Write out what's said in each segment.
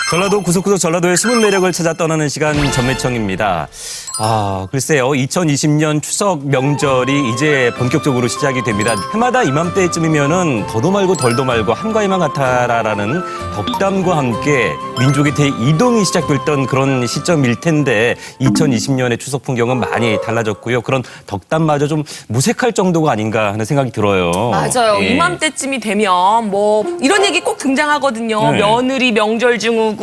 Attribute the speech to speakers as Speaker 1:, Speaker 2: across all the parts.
Speaker 1: 전라도 구석구석 전라도의 숨은 매력을 찾아 떠나는 시간 전매청입니다. 글쎄요. 2020년 추석 명절이 이제 본격적으로 시작이 됩니다. 해마다 이맘때쯤이면은 더도 말고 덜도 말고 한가위만 같아라라는 덕담과 함께 민족의 대이동이 시작됐던 그런 시점일 텐데 2020년의 추석 풍경은 많이 달라졌고요. 그런 덕담마저 좀 무색할 정도가 아닌가 하는 생각이 들어요.
Speaker 2: 맞아요.
Speaker 1: 예.
Speaker 2: 이맘때쯤이 되면 뭐 이런 얘기 꼭 등장하거든요.
Speaker 1: 네.
Speaker 2: 며느리 명절 증후군.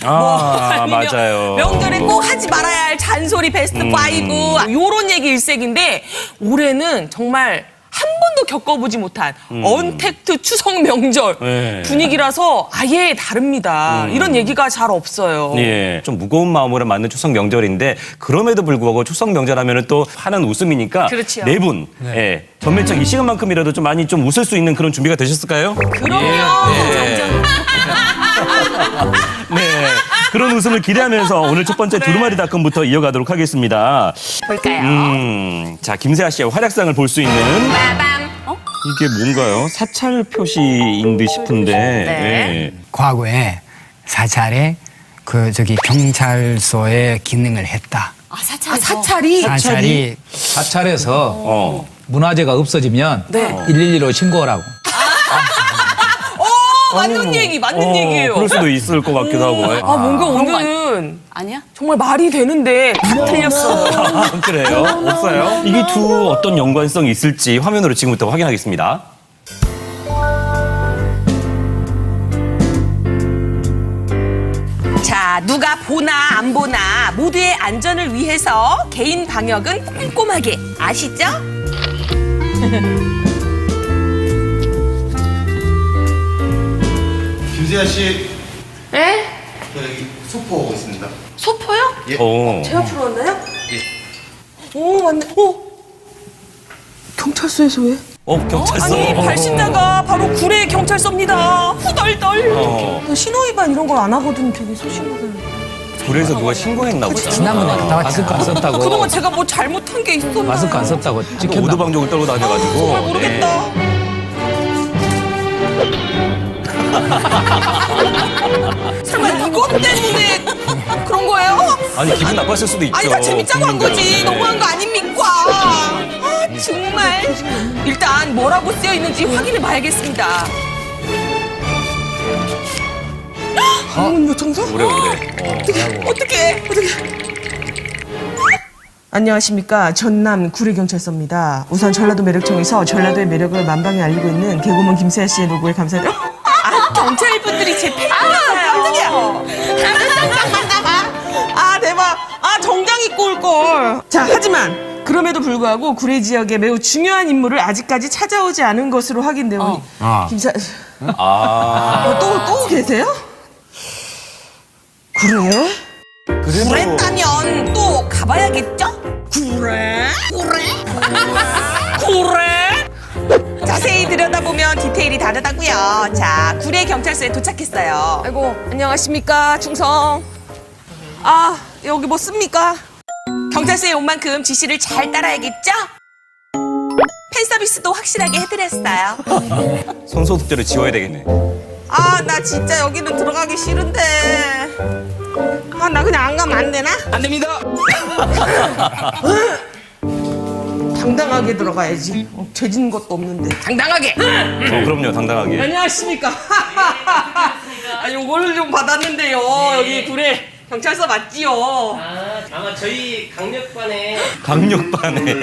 Speaker 2: 아니면
Speaker 1: 맞아요.
Speaker 2: 명절에 꼭 하지 말아야 할 잔소리 베스트 5. 요런 얘기 일색인데 올해는 정말 한 번도 겪어보지 못한 언택트 추석 명절
Speaker 1: 네.
Speaker 2: 분위기라서 아예 다릅니다. 이런 얘기가 잘 없어요.
Speaker 1: 예, 좀 무거운 마음으로 맞는 추석 명절인데 그럼에도 불구하고 추석 명절 하면은 또 하는 웃음이니까
Speaker 2: 그렇지요.
Speaker 1: 네 분, 예, 전매청 이 시간만큼이라도 좀 많이 좀 웃을 수 있는 그런 준비가 되셨을까요?
Speaker 2: 그럼요.
Speaker 1: 네, 그런 웃음을 기대하면서 오늘 첫 번째 두루마리 닷컴부터 이어가도록 하겠습니다.
Speaker 2: 볼까요?
Speaker 1: 자, 김세아 씨의 활약상을 볼 수 있는
Speaker 2: 빠밤.
Speaker 1: 이게 뭔가요? 사찰 표시인 듯 싶은데.
Speaker 2: 네.
Speaker 1: 예.
Speaker 3: 과거에 사찰에 경찰서의 기능을 했다.
Speaker 2: 사찰이?
Speaker 3: 사찰이
Speaker 4: 사찰에서 문화재가 없어지면
Speaker 2: 네.
Speaker 4: 112로 신고하라고.
Speaker 2: 맞는 얘기, 맞는 얘기예요.
Speaker 1: 그럴 수도 있을 것 같기도 하고.
Speaker 2: 뭔가 오늘은
Speaker 5: 아니야?
Speaker 2: 정말 말이 되는데 다 틀렸어요.
Speaker 1: 그래요? 없어요? 이게 두 어떤 연관성이 있을지 화면으로 지금부터 확인하겠습니다.
Speaker 2: 자, 누가 보나 안 보나 모두의 안전을 위해서 개인 방역은 꼼꼼하게 아시죠?
Speaker 6: 김세아 씨,
Speaker 2: 에?
Speaker 6: 여기 소포 오고 있습니다.
Speaker 2: 소포요?
Speaker 6: 예.
Speaker 2: 제 앞으로 왔나요? 오, 맞네. 경찰서에서 왜?
Speaker 1: 경찰서.
Speaker 2: 아니, 발신자가 바로 구례 경찰서입니다. 후덜덜. 신호위반 이런 걸 안 하거든 되게 소심하게.
Speaker 1: 그래서 누가 신고했나 보다.
Speaker 3: 지난번에 갔다
Speaker 4: 마스크 안
Speaker 3: 왔잖아.
Speaker 4: 썼다고.
Speaker 2: 그동안 제가 뭐 잘못한 게 있었나요?
Speaker 4: 마스크 안 썼다고 찍혔나?
Speaker 1: 오두방정을 떨고 다녀가지고.
Speaker 2: 정말 모르겠다. 설마 이것 때문에 그런 거예요?
Speaker 1: 아니, 기분 나빴을 수도 있죠.
Speaker 2: 아니 다 재밌자고 한 거지. 너무한 거 아닙니까? 정말. 일단 뭐라고 쓰여 있는지 확인해 봐야겠습니다. 방문 요청서?
Speaker 1: 그래.
Speaker 2: 어떻게? 안녕하십니까. 전남 구례경찰서입니다. 우선 전라도 매력청에서 전라도의 매력을 만방에 알리고 있는 개그우먼 김세아 씨의 노고에 감사드려. 경찰분들이 제 팬이었어요. 대박. 정장 입고 올 걸. 자, 하지만 그럼에도 불구하고 구례 지역의 매우 중요한 인물을 아직까지 찾아오지 않은 것으로 확인되오니 김사 또 계세요? 그래? 그랬다면 또 가봐야겠죠? 그래? 자세히 들여다보면 디테일이 다르다고요. 자, 구례 경찰서에 도착했어요. 아이고, 안녕하십니까, 충성. 여기 뭐 씁니까? 경찰서에 온 만큼 지시를 잘 따라야겠죠? 팬 서비스도 확실하게 해드렸어요.
Speaker 1: 손소독제를 지워야 되겠네.
Speaker 2: 나 진짜 여기는 들어가기 싫은데. 나 그냥 안 가면 안 되나?
Speaker 4: 안 됩니다.
Speaker 2: 당당하게 들어가야지. 죄진 것도 없는데. 당당하게!
Speaker 1: 그럼요, 당당하게.
Speaker 2: 안녕하십니까. 요거를 좀 받았는데요. 여기 구례 경찰서 맞지요?
Speaker 7: 아마 저희 강력반에
Speaker 1: 강력반에.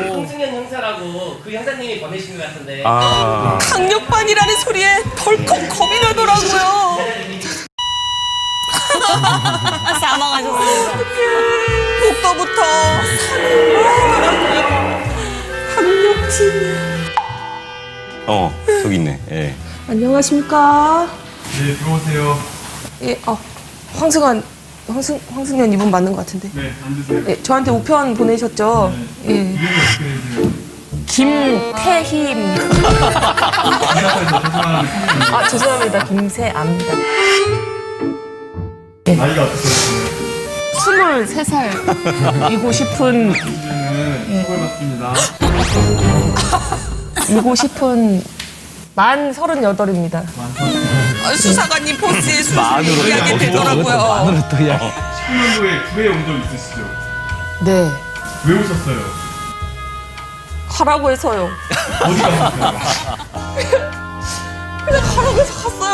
Speaker 7: 홍승현 형사라고 그 형사님이 보내신 것 같은데
Speaker 2: 강력반이라는 소리에 덜컥 겁이 나더라고요.
Speaker 5: 사망하셨어요.
Speaker 2: 복도부터 하더라고요. 강력팀.
Speaker 1: 저기 있네. 예.
Speaker 2: 안녕하십니까.
Speaker 6: 네, 들어오세요.
Speaker 2: 예, 황승현 이분 맞는 것 같은데.
Speaker 6: 네, 앉으세요.
Speaker 2: 예, 저한테 우편 보내셨죠? 예.
Speaker 6: 이름이 어떻게 되세요?
Speaker 2: 김태희입니다.
Speaker 6: 죄송합니다.
Speaker 2: 죄송합니다. 김세아입니다.
Speaker 6: 나이가 어떠세요?
Speaker 2: 23살이고 싶은
Speaker 6: 이제는 처벌받습니다.
Speaker 2: 이고 싶은 만 38입니다. 수사관님 포스에
Speaker 1: 만으로
Speaker 2: 수술을 하게 되더라고요.
Speaker 4: 마늘을 또 이야기.
Speaker 6: 19년도에 구에 온 적 있으시죠?
Speaker 2: 네.
Speaker 6: 왜 오셨어요?
Speaker 2: 가라고 해서요.
Speaker 6: 어디 가셨어요?
Speaker 2: 그냥 가라고 해서 갔어요.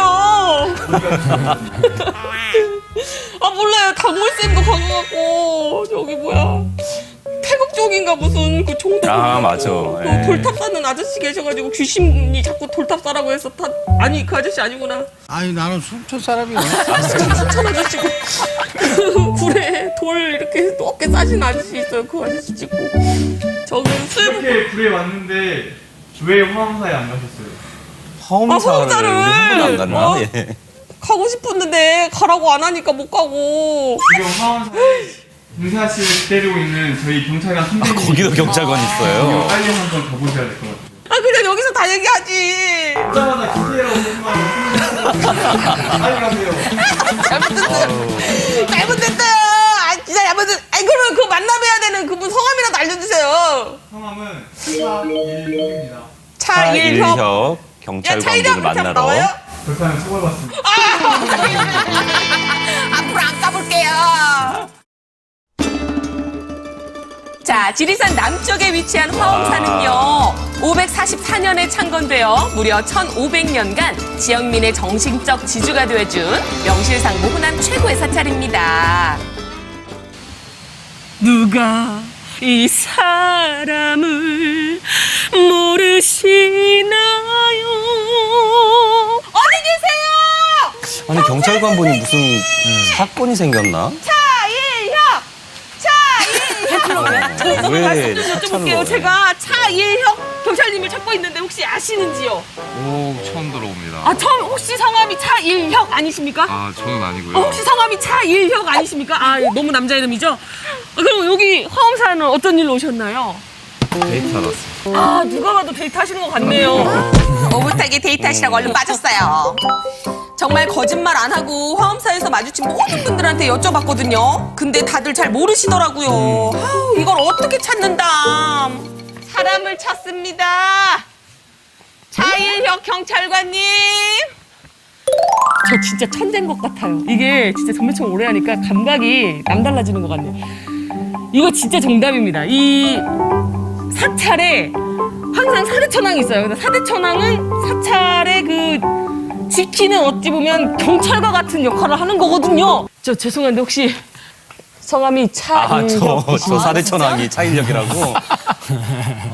Speaker 2: 아 몰라요. 단골쌤도 가고 저기 뭐야 태국 쪽인가 무슨 그 종도
Speaker 1: 아, 맞아. 예.
Speaker 2: 돌탑 싸는 아저씨 계셔가지고 귀신이 자꾸 돌탑 싸라고 해서 아니 그 아저씨 아니구나.
Speaker 8: 아니 나는 순천 사람이야.
Speaker 2: 순천 아저씨고 굴에 돌 이렇게 어깨 싸신 아저씨 있어요. 그 아저씨 찍고 저기 수해복
Speaker 6: 이렇게 구에 왔는데 왜 화엄사에 안 가셨어요?
Speaker 1: 화엄사를 우리 한 번도 안 갔나?
Speaker 2: 어?
Speaker 1: 예.
Speaker 2: 가고 싶었는데 가라고 안 하니까 못 가고.
Speaker 6: 지금 화엄사에 김세아 씨를 기다리고 있는 저희 경찰관 선배님이
Speaker 1: 거기도 경찰관 있어요.
Speaker 6: 빨리 한번 가보셔야 될 것 같아요.
Speaker 2: 아 그냥 여기서 다 얘기하지.
Speaker 6: 오자마자 기세라고 생각하면 빨리 가세요.
Speaker 2: 잘못됐어요. 아 진짜 잘못됐. 아니 그러면 그 만나봐야 되는 그분 성함이라도 알려주세요.
Speaker 6: 성함은 차일혁입니다.
Speaker 2: 차일협.
Speaker 1: 차일협
Speaker 2: 야
Speaker 1: 경찰관분을
Speaker 2: 차일협
Speaker 1: 만나러.
Speaker 2: 나와요?
Speaker 6: 벌써는 처벌받습니다.
Speaker 2: 앞으로 안 까볼게요. 자, 지리산 남쪽에 위치한 화엄사는요, 544년에 창건되어 무려 1500년간 지역민의 정신적 지주가 되어준 명실상부 호남 최고의 사찰입니다. 누가 이 사람을 모르시나요? 어디 계세요?
Speaker 1: 아니 경찰관분이 무슨 사건이 생겼나? 왜
Speaker 2: 여쭤볼게요.
Speaker 1: 사찰로?
Speaker 2: 제가 차일혁 경찰님을 찾고 있는데 혹시 아시는지요?
Speaker 9: 오, 처음 들어봅니다.
Speaker 2: 아, 처음 혹시 성함이 차일혁 아니십니까?
Speaker 9: 아, 저는 아니고요.
Speaker 2: 혹시 성함이 차일혁 아니십니까? 아, 너무 남자 이름이죠? 그럼 여기 화엄사는 어떤 일로 오셨나요?
Speaker 9: 데이트하러 왔어요.
Speaker 2: 아, 누가 봐도 데이트 하시는 것 같네요. 오붓하게 데이트하시라고 얼른 빠졌어요. 정말 거짓말 안 하고 화엄사에서 마주친 모든 분들한테 여쭤봤거든요. 근데 다들 잘 모르시더라고요. 아우, 이걸 어떻게 찾는다. 사람을 찾습니다. 차일혁 경찰관님. 저 진짜 천재인 것 같아요. 이게 진짜 전매청 오래 하니까 감각이 남달라지는 것 같네요. 이거 진짜 정답입니다. 이 사찰에 항상 사대천왕이 있어요. 근데 사대천왕은 사찰의 그 지키는 어찌 보면 경찰과 같은 역할을 하는 거거든요. 저 죄송한데 혹시 성함이 차일혁.
Speaker 1: 저 사대천왕이 차일혁이라고.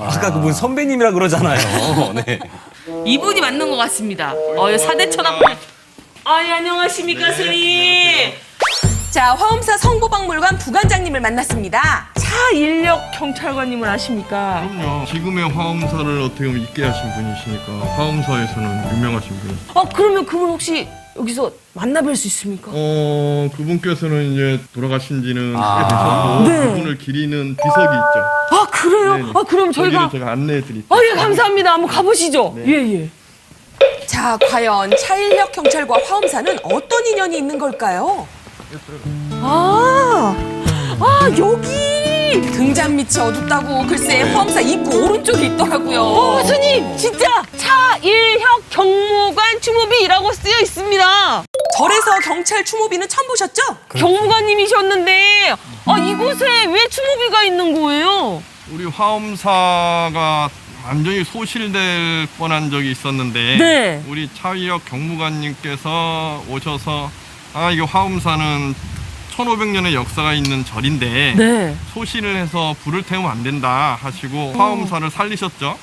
Speaker 1: 아까 그분 선배님이라 그러잖아요. 네.
Speaker 2: 이분이 맞는 것 같습니다. 사대천왕. 예, 안녕하십니까, 스님. 자, 화엄사 성보박물관 부관장님을 만났습니다. 차일혁 경찰관님을 아십니까?
Speaker 9: 그럼요. 지금의 화엄사를 어떻게 보면 있게 하신 분이시니까 화엄사에서는 유명하신 분이시죠.
Speaker 2: 그러면 그분 혹시 여기서 만나뵐 수 있습니까?
Speaker 9: 그분께서는 이제 돌아가신 지는 꽤 되셨고
Speaker 2: 네.
Speaker 9: 그분을 기리는 비석이 있죠.
Speaker 2: 아, 그래요?
Speaker 9: 네네.
Speaker 2: 그럼 저희가.
Speaker 9: 거기를 제가 안내해 드릴게요.
Speaker 2: 예, 감사합니다. 한번 가보시죠. 예. 자, 과연 차일혁 경찰과 화엄사는 어떤 인연이 있는 걸까요? 여기! 등잔 밑이 어둡다고 글쎄 화엄사 입구 오른쪽에 있더라고요. 스님! 진짜! 차일혁 경무관 추모비라고 쓰여 있습니다. 절에서 경찰 추모비는 처음 보셨죠? 경무관님이셨는데 이곳에 왜 추모비가 있는 거예요?
Speaker 9: 우리 화엄사가 완전히 소실될 뻔한 적이 있었는데
Speaker 2: 네.
Speaker 9: 우리 차일혁 경무관님께서 오셔서 이 화엄사는 1500년의 역사가 있는 절인데
Speaker 2: 네.
Speaker 9: 소실을 해서 불을 태우면 안 된다 하시고 화엄사를 살리셨죠.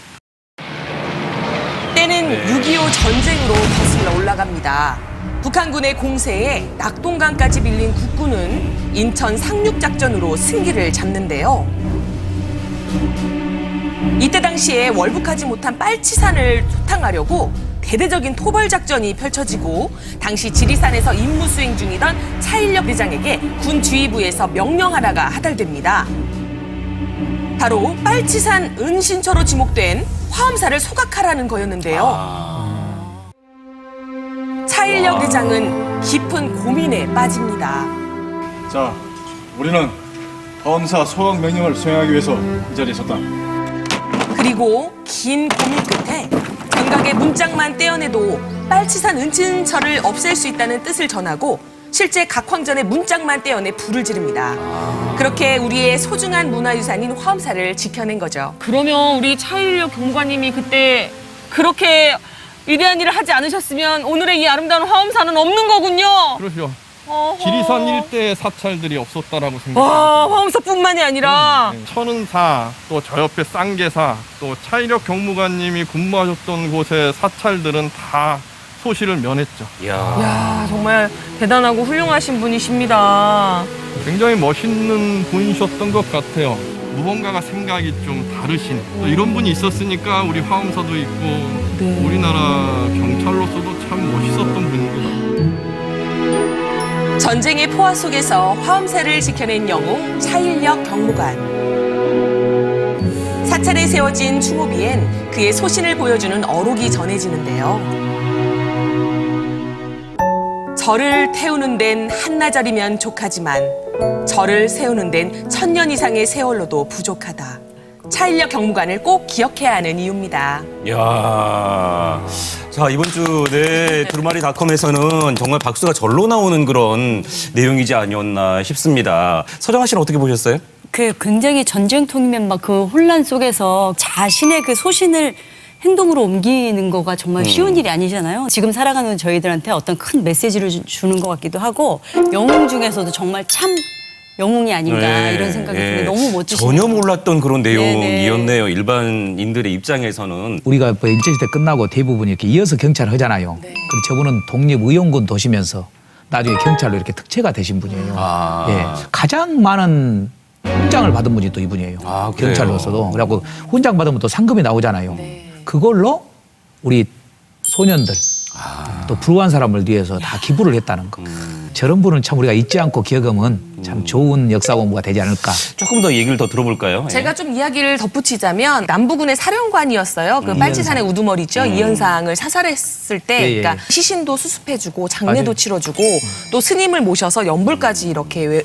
Speaker 2: 때는 6.25 전쟁으로 거슬러 올라갑니다. 북한군의 공세에 낙동강까지 밀린 국군은 인천 상륙작전으로 승기를 잡는데요. 이때 당시에 월북하지 못한 빨치산을 소탕하려고 대대적인 토벌작전이 펼쳐지고 당시 지리산에서 임무 수행 중이던 차일혁 대장에게 군 지휘부에서 명령 하나가 하달됩니다. 바로 빨치산 은신처로 지목된 화엄사를 소각하라는 거였는데요. 차일혁 대장은 깊은 고민에 빠집니다.
Speaker 10: 자, 우리는 화엄사 소각 명령을 수행하기 위해서 이 자리에 섰다.
Speaker 2: 그리고 긴 고민 끝에 정각의 문짝만 떼어내도 빨치산 은친처를 없앨 수 있다는 뜻을 전하고 실제 각황전의 문짝만 떼어내 불을 지릅니다. 그렇게 우리의 소중한 문화유산인 화엄사를 지켜낸 거죠. 그러면 우리 차일력 경무관님이 그때 그렇게 위대한 일을 하지 않으셨으면 오늘의 이 아름다운 화엄사는 없는 거군요.
Speaker 9: 그렇죠.
Speaker 2: 어허.
Speaker 9: 지리산 일대의 사찰들이 없었다라고
Speaker 2: 와,
Speaker 9: 생각합니다.
Speaker 2: 화엄사뿐만이 아니라
Speaker 9: 천은사, 또 저 옆에 쌍계사, 또 차이력 경무관님이 근무하셨던 곳의 사찰들은 다 소실을 면했죠.
Speaker 1: 이야.
Speaker 2: 야, 정말 대단하고 훌륭하신 분이십니다.
Speaker 9: 굉장히 멋있는 분이셨던 것 같아요. 무언가가 생각이 좀 다르신 또 이런 분이 있었으니까 우리 화엄사도 있고 우리나라 경찰로서도 참 멋있었던 분인 것 같아요.
Speaker 2: 전쟁의 포화 속에서 화엄사를 지켜낸 영웅 차일력 경무관. 사찰에 세워진 추모비엔 그의 소신을 보여주는 어록이 전해지는데요. 절을 태우는 데는 한나절이면 족하지만 절을 세우는 데는 1000년 이상의 세월로도 부족하다. 차일력 경무관을 꼭 기억해야 하는 이유입니다.
Speaker 1: 야, 자 이번 주 두루마리닷컴에서는 정말 박수가 절로 나오는 그런 내용이지 아니었나 싶습니다. 서정아 씨는 어떻게 보셨어요?
Speaker 5: 그 굉장히 전쟁통이면 막 그 혼란 속에서 자신의 그 소신을 행동으로 옮기는 거가 정말 쉬운 일이 아니잖아요. 지금 살아가는 저희들한테 어떤 큰 메시지를 주는 것 같기도 하고 영웅 중에서도 정말 참 영웅이 아닌가 이런 생각이 드는데 너무 멋지시네요.
Speaker 1: 전혀 몰랐던 그런
Speaker 5: 네네.
Speaker 1: 내용이었네요. 일반인들의 입장에서는.
Speaker 4: 우리가 뭐 일제시대 끝나고 대부분 이렇게 이어서 경찰을 하잖아요. 그리고 저분은 독립의용군 도시면서 나중에 경찰로 이렇게 특채가 되신 분이에요.
Speaker 1: 아.
Speaker 4: 예, 가장 많은 훈장을 받은 분이 또 이분이에요.
Speaker 1: 아, 그래요?
Speaker 4: 경찰로서도. 그래갖고 훈장 받으면 또 상금이 나오잖아요. 그걸로 우리 소년들 또 불우한 사람을 위해서 다 기부를 했다는 거. 저런 분은 참 우리가 잊지 않고 기억하면 참 좋은 역사 공부가 되지 않을까.
Speaker 1: 조금 더 얘기를 더 들어볼까요?
Speaker 2: 제가 좀 이야기를 덧붙이자면 남부군의 사령관이었어요. 그 빨치산의 우두머리죠. 이현상을 사살했을 때
Speaker 4: 예, 예.
Speaker 2: 그러니까 시신도 수습해주고 장례도
Speaker 4: 맞아요.
Speaker 2: 치러주고 또 스님을 모셔서 연불까지 이렇게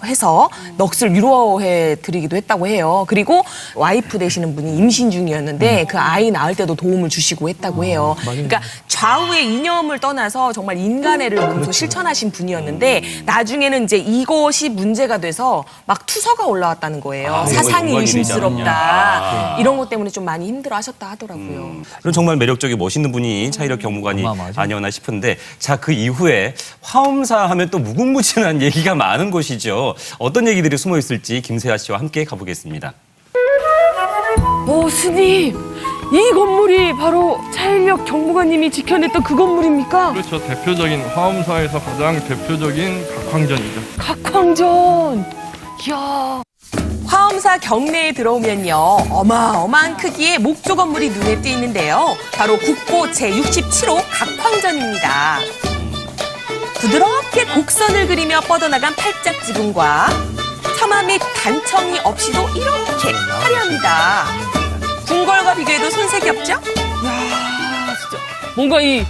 Speaker 2: 해서 넋을 위로해 드리기도 했다고 해요. 그리고 와이프 되시는 분이 임신 중이었는데 그 아이 낳을 때도 도움을 주시고 했다고 해요. 그러니까 좌우의 이념을 떠나서 정말 인간애를 몸소 실천하신 분이었는데 나중에는 이제 이것이 문제가 돼서 막 투서가 올라왔다는 거예요.
Speaker 1: 아,
Speaker 2: 사상이
Speaker 1: 이거
Speaker 2: 의심스럽다. 이런 것 때문에 좀 많이 힘들어하셨다 하더라고요.
Speaker 1: 그런 정말 매력적이고 멋있는 분이 차일력 경무관이
Speaker 4: 어마어마하죠.
Speaker 1: 아니었나 싶은데 자, 그 이후에 화엄사 하면 또 무궁무진한 얘기가 많은 곳이죠. 어떤 얘기들이 숨어 있을지 김세아 씨와 함께 가보겠습니다.
Speaker 2: 오, 스님, 이 건물이 바로 차일력 경무관님이 지켜냈던 그 건물입니까?
Speaker 9: 그렇죠. 대표적인 화엄사에서 가장 대표적인 각황전이죠.
Speaker 2: 각황전. 이야. 화엄사 경내에 들어오면요, 어마어마한 크기의 목조 건물이 눈에 띄는데요. 바로 국보 제67호 각황전입니다. 부드럽게 곡선을 그리며 뻗어나간 팔짝지붕과 처마 및 단청이 없이도 이렇게 화려합니다. 궁궐과 비교해도 손색이 없죠? 이야, 진짜. 뭔가 이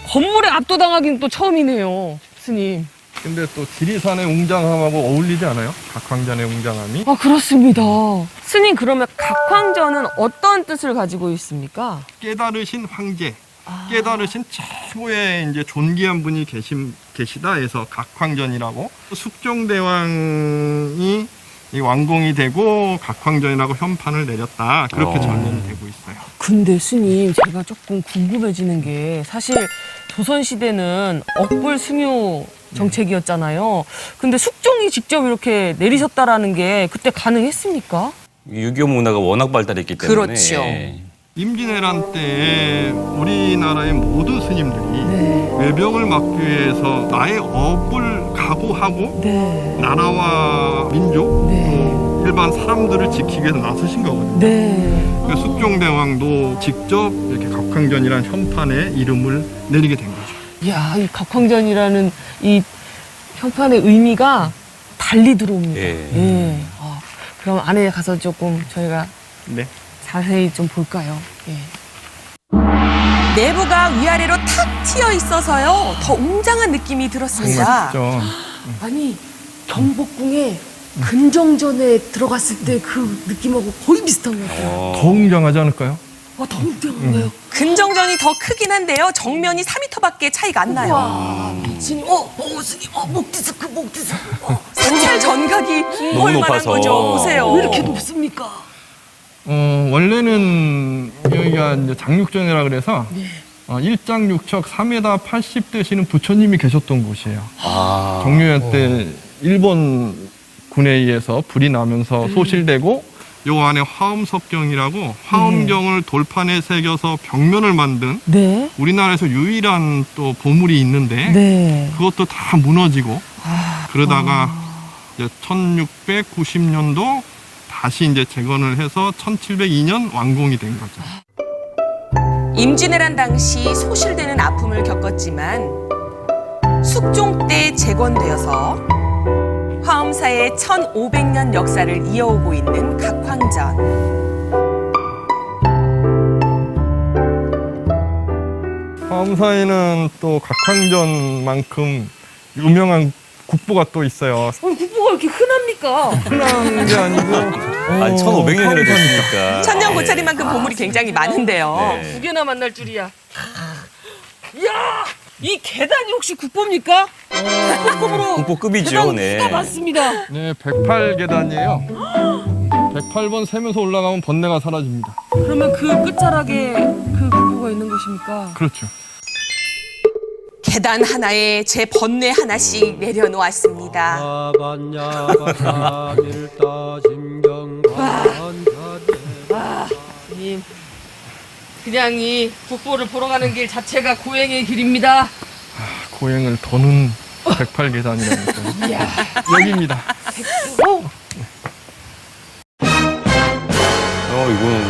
Speaker 2: 건물에 압도당하기는 또 처음이네요, 스님.
Speaker 9: 근데 또 지리산의 웅장함하고 어울리지 않아요? 각황전의 웅장함이?
Speaker 2: 아, 그렇습니다. 스님, 그러면 각황전은 어떤 뜻을 가지고 있습니까?
Speaker 9: 깨달으신 황제, 깨달으신 최고의 이제 존귀한 분이 계시다 해서 각황전이라고. 숙종대왕이 이 완공이 되고 각황전이라고 현판을 내렸다. 그렇게 전년이 되고 있어요.
Speaker 2: 근데 스님, 제가 조금 궁금해지는 게 사실 조선시대는 억불승유 정책이었잖아요. 근데 숙종이 직접 이렇게 내리셨다라는 게 그때 가능했습니까?
Speaker 1: 유교 문화가 워낙 발달했기 때문에.
Speaker 2: 그렇죠.
Speaker 9: 임진왜란 때에 우리나라의 모든 스님들이 외병을 막기 위해서 나의 업을 각오하고 나라와 민족 또 일반 사람들을 지키기 위해서 나서신 거거든요. 그래서 숙종대왕도 직접 이렇게 각황전이라는 현판에 이름을 내리게 된 거죠.
Speaker 2: 이야, 이 각황전이라는 이 현판의 의미가 달리 들어옵니다.
Speaker 1: 예.
Speaker 2: 그럼 안에 가서 조금 저희가
Speaker 9: 네.
Speaker 2: 자세히 좀 볼까요? 예. 내부가 위아래로 탁 트여 있어서요. 더 웅장한 느낌이 들었습니다.
Speaker 9: 정말
Speaker 2: 아니, 경복궁에 근정전에 들어갔을 때 그 느낌하고 거의 비슷한 것 같아요.
Speaker 9: 더 웅장하지 않을까요?
Speaker 2: 더 웅장한 거예요.
Speaker 11: 근정전이 더 크긴 한데요. 정면이 4m밖에 차이가 안 나요.
Speaker 2: 스님, 스님, 목 디스크.
Speaker 11: 사찰 전각이
Speaker 1: 너무
Speaker 11: 붕괴할 만한
Speaker 1: 높아서.
Speaker 11: 거죠. 보세요.
Speaker 2: 왜 이렇게 높습니까?
Speaker 9: 원래는 여기가 이제 장육전이라 그래서 일장육척 3m 80 되시는 부처님이 계셨던 곳이에요. 정유현 때 일본 군에 의해서 불이 나면서 소실되고 요 안에 화엄석경이라고 화엄경을 돌판에 새겨서 벽면을 만든
Speaker 2: 네.
Speaker 9: 우리나라에서 유일한 또 보물이 있는데
Speaker 2: 네.
Speaker 9: 그것도 다 무너지고 그러다가 이제 1690년도 다시 이제 재건을 해서 1702년 완공이 된 거죠.
Speaker 11: 임진왜란 당시 소실되는 아픔을 겪었지만 숙종 때 재건되어서 화엄사의 1500년 역사를 이어오고 있는 각황전.
Speaker 9: 화엄사에는 또 각황전만큼 유명한 국보가 또 있어요.
Speaker 2: 국보가 이렇게 흔합니까?
Speaker 9: 흔한 게 아니고
Speaker 1: 1500년이나 됐으니까.
Speaker 11: 천년 고찰이만큼 보물이 굉장히 많은데요.
Speaker 1: 네.
Speaker 2: 두 개나 만날 줄이야. 이야! 이 계단이 혹시 국보입니까? 국보급으로
Speaker 1: 국보급이죠,
Speaker 2: 계단
Speaker 1: 네.
Speaker 2: 수가 많습니다.
Speaker 9: 네, 108계단이에요. 108번 세면서 올라가면 번뇌가 사라집니다.
Speaker 2: 그러면 그 끝자락에 그 국보가 있는 것입니까?
Speaker 9: 그렇죠.
Speaker 11: 계단 하나에 제 번뇌 하나씩 내려놓았습니다.
Speaker 2: 님, 그냥 이 국보를 보러 가는 길 자체가 고행의 길입니다.
Speaker 9: 고행을 도는 108계단이라니까. 여기입니다.
Speaker 1: 이건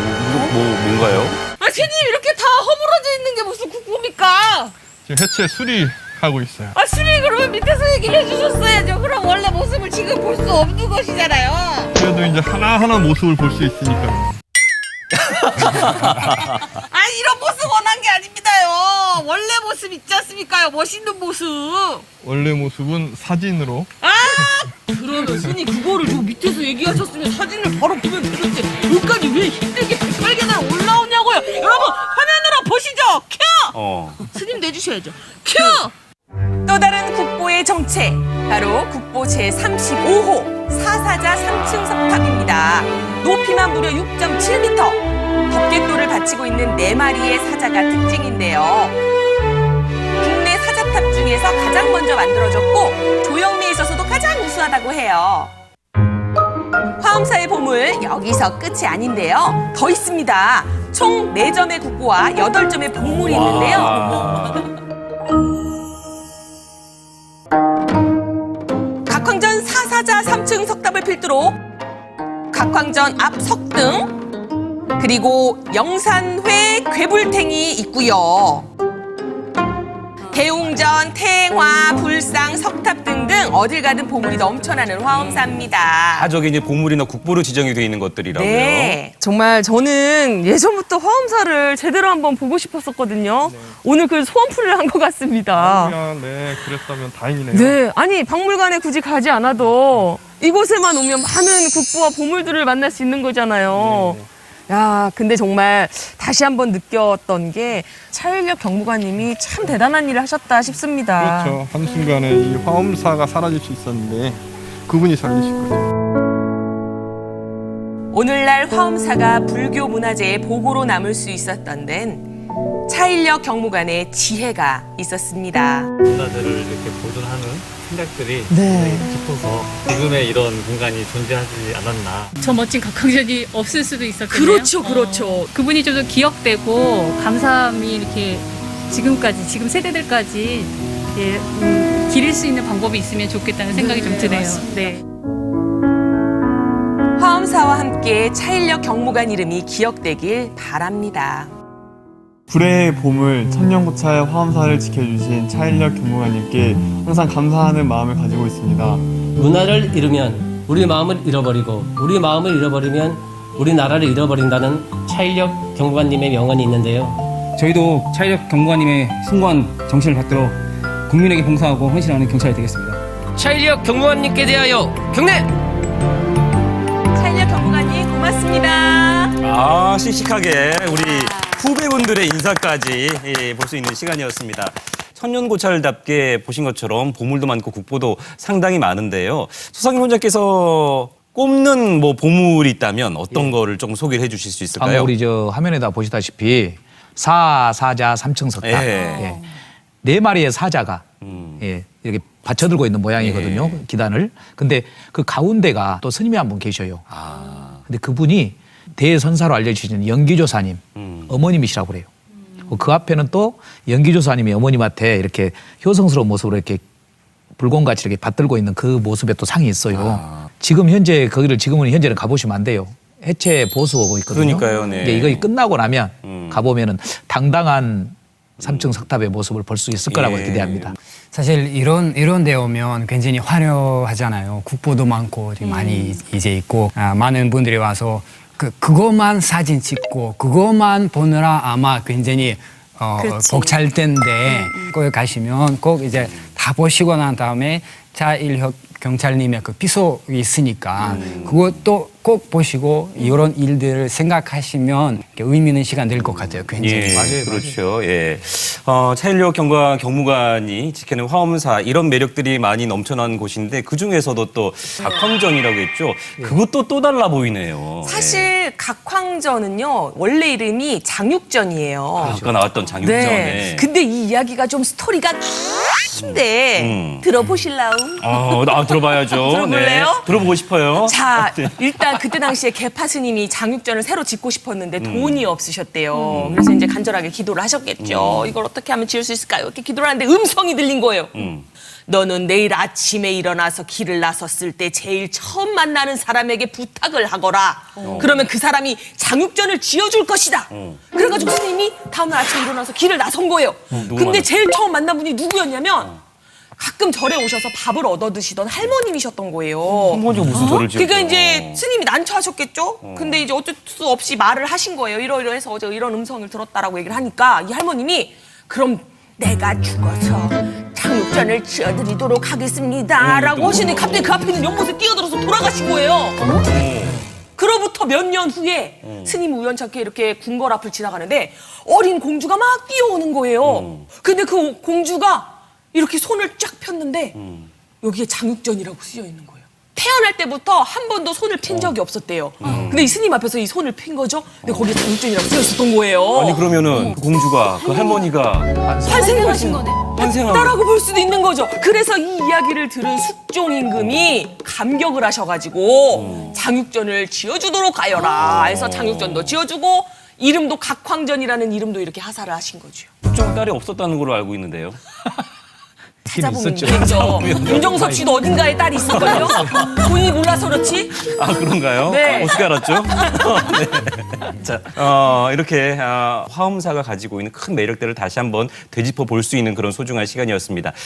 Speaker 1: 뭔가요?
Speaker 2: 스님 이렇게 다 허물어져 있는 게 무슨 국보입니까?
Speaker 9: 지금 해체 수리하고 있어요.
Speaker 2: 스님 그러면 밑에서 얘기를 해주셨어야죠. 그럼 원래 모습을 지금 볼 수 없는 것이잖아요.
Speaker 9: 그래도 이제 하나하나 모습을 볼 수 있으니까요.
Speaker 2: 이런 모습 원한 게 아닙니다요. 원래 모습 있지 않습니까요? 멋있는 모습.
Speaker 9: 원래 모습은 사진으로.
Speaker 2: 그러면 스님 그거를 저 밑에서 얘기하셨으면 사진을 바로 보면 되는데 여기까지 왜 힘들게 108계단 올라오냐고요. 여러분 화면으로 보시죠. 큐! 스님 내주셔야죠. 큐!
Speaker 11: 또 다른 국보의 정체, 바로 국보 제35호 사사자 3층 석탑입니다. 높이만 무려 6.7m. 덮개돌을 받치고 있는 4마리의 사자가 특징인데요. 국내 사자탑 중에서 가장 먼저 만들어졌고 조형미에 있어서도 가장 우수하다고 해요. 화엄사의 보물 여기서 끝이 아닌데요. 더 있습니다. 총 4점의 국보와 8점의 보물이 있는데요. 각황전 사사자 3층 석탑을 필두로 각황전 앞 석등 그리고 영산회 괴불탱이 있고요. 대웅전, 태행화, 불상, 석탑 등등 어딜 가든 보물이 넘쳐나는 화엄사입니다.
Speaker 1: 다 저기 이제 보물이나 국보로 지정이 되어 있는 것들이라고요.
Speaker 11: 네.
Speaker 2: 정말 저는 예전부터 화엄사를 제대로 한번 보고 싶었었거든요. 오늘 그 소원풀이를 한 것 같습니다.
Speaker 9: 네, 그랬다면 다행이네요.
Speaker 2: 네, 아니 박물관에 굳이 가지 않아도 이곳에만 오면 많은 국보와 보물들을 만날 수 있는 거잖아요. 야, 근데 정말 다시 한번 느꼈던 게 차일력 경무관님이 참 대단한 일을 하셨다 싶습니다.
Speaker 9: 그렇죠. 한순간에 이 화엄사가 사라질 수 있었는데 그분이 살리신 거죠.
Speaker 11: 오늘날 화엄사가 불교 문화재의 보고로 남을 수 있었던 데는 차일력 경무관의 지혜가 있었습니다.
Speaker 12: 문화재를 이렇게 보존하는 생각들이 깊어서 지금의 이런 공간이 존재하지 않았나.
Speaker 13: 저 멋진 각황전이 없을 수도 있었겠네요.
Speaker 2: 그렇죠, 그렇죠.
Speaker 13: 그분이 좀 더 기억되고 감사함이 이렇게 지금까지 지금 세대들까지 기릴 수 있는 방법이 있으면 좋겠다는 생각이 좀 드네요. 네.
Speaker 11: 화엄사와 함께 차일력 경무관 이름이 기억되길 바랍니다.
Speaker 6: 불의 보물 천년고찰 화엄사를 지켜주신 차일력 경무관님께 항상 감사하는 마음을 가지고 있습니다.
Speaker 7: 문화를 잃으면 우리 마음을 잃어버리고 우리 마음을 잃어버리면 우리나라를 잃어버린다는 차일력 경무관님의 명언이 있는데요.
Speaker 14: 저희도 차일력 경무관님의 숭고한 정신을 받들어 국민에게 봉사하고 헌신하는 경찰이 되겠습니다.
Speaker 7: 차일력 경무관님께 대하여 경례!
Speaker 11: 차일력 경무관님 고맙습니다.
Speaker 1: 아, 씩씩하게 우리 후배분들의 인사까지 볼 수 있는 시간이었습니다. 천년고찰답게 보신 것처럼 보물도 많고 국보도 상당히 많은데요. 소상인 원장께서 꼽는 뭐 보물이 있다면 어떤 거를 좀 소개를 해주실 수 있을까요?
Speaker 4: 아마 우리 저 화면에다 보시다시피 사자 삼층석탑. 예. 네 마리의 사자가 예, 이렇게 받쳐들고 있는 모양이거든요. 기단을. 근데 그 가운데가 또 스님이 한 분 계셔요. 근데 그분이 대선사로 알려주시는 연기조사님 어머님이시라고 그래요. 그 앞에는 또 연기조사님이 어머님한테 이렇게 효성스러운 모습으로 이렇게 불공같이 이렇게 받들고 있는 그 모습에 또 상이 있어요. 지금 현재 거기를 현재는 가보시면 안 돼요. 해체 보수하고 있거든요.
Speaker 1: 그러니까요, 네.
Speaker 4: 근데 이거 끝나고 나면 가보면은 당당한 삼층 석탑의 모습을 볼 수 있을 거라고 기대합니다.
Speaker 3: 사실 이런 데 오면 굉장히 화려하잖아요. 국보도 많고 되게 많이 이제 있고 많은 분들이 와서 그것만 사진 찍고 그것만 보느라 아마 굉장히 벅찰 텐데 거기 가시면 꼭 이제 다 보시고 난 다음에 차일혁 경찰님의 그 비속이 있으니까 그것도 꼭 보시고 이런 일들을 생각하시면 의미 있는 시간 될 것 같아요. 굉장히.
Speaker 1: 예, 맞아요. 그렇죠. 예. 차일혁 경무관이 지키는 화엄사 이런 매력들이 많이 넘쳐난 곳인데 그 중에서도 또 각황전이라고 했죠. 그것도 또 달라 보이네요.
Speaker 11: 사실 각황전은요 원래 이름이 장육전이에요.
Speaker 1: 아까 나왔던 장육전에.
Speaker 11: 네. 근데 이 이야기가 좀 스토리가 긴데 들어보실라우?
Speaker 1: 들어봐야죠.
Speaker 11: 들어볼래요?
Speaker 1: 네. 들어보고 싶어요.
Speaker 11: 자, 일단 그때 당시에 계파 스님이 장육전을 새로 짓고 싶었는데 돈이 없으셨대요. 그래서 이제 간절하게 기도를 하셨겠죠. 이걸 어떻게 하면 지을 수 있을까요? 이렇게 기도를 하는데 음성이 들린 거예요. 너는 내일 아침에 일어나서 길을 나섰을 때 제일 처음 만나는 사람에게 부탁을 하거라. 그러면 그 사람이 장육전을 지어줄 것이다. 그래가지고 스님이 다음날 아침에 일어나서 길을 나선 거예요. 근데 제일 처음 만난 분이 누구였냐면 가끔 절에 오셔서 밥을 얻어 드시던 할머님이셨던 거예요.
Speaker 1: 할머니가 무슨 절을 지었어요?
Speaker 11: 그러니까 이제 스님이 난처하셨겠죠. 근데 이제 어쩔 수 없이 말을 하신 거예요. 이러이러해서 어제 이런 음성을 들었다라고 얘기를 하니까 이 할머님이 그럼 내가 죽어서 장육전을 지어드리도록 하겠습니다라고 하시니 갑자기 그 앞에 있는 연못에 뛰어들어서 돌아가신 거예요. 그로부터 몇 년 후에 스님이 우연찮게 이렇게 궁궐 앞을 지나가는데 어린 공주가 막 뛰어오는 거예요. 근데 그 공주가 이렇게 손을 쫙 폈는데 여기에 장육전이라고 쓰여 있는 거예요. 태어날 때부터 한 번도 손을 핀 적이 없었대요. 근데 이 스님 앞에서 이 손을 핀 거죠. 근데 거기에 장육전이라고 쓰여 있었던 거예요.
Speaker 1: 아니 그러면은 그 공주가 그 할머니가
Speaker 11: 환생을 하신 거네.
Speaker 1: 환생한
Speaker 11: 했다라고 볼 수도 있는 거죠. 그래서 이 이야기를 들은 숙종 임금이 감격을 하셔가지고 장육전을 지어주도록 하여라 해서 장육전도 지어주고 이름도 각황전이라는 이름도 이렇게 하사를 하신 거죠.
Speaker 1: 숙종 딸이 없었다는 걸로 알고 있는데요.
Speaker 11: 찾아보면 있겠죠. 윤정섭 씨도 어딘가에 딸이 있을걸요? 본인이 몰라서 그렇지?
Speaker 1: 아 그런가요?
Speaker 11: 네.
Speaker 1: 어떻게 알았죠? 네. 자, 이렇게 화엄사가 가지고 있는 큰 매력들을 다시 한번 되짚어 볼 수 있는 그런 소중한 시간이었습니다.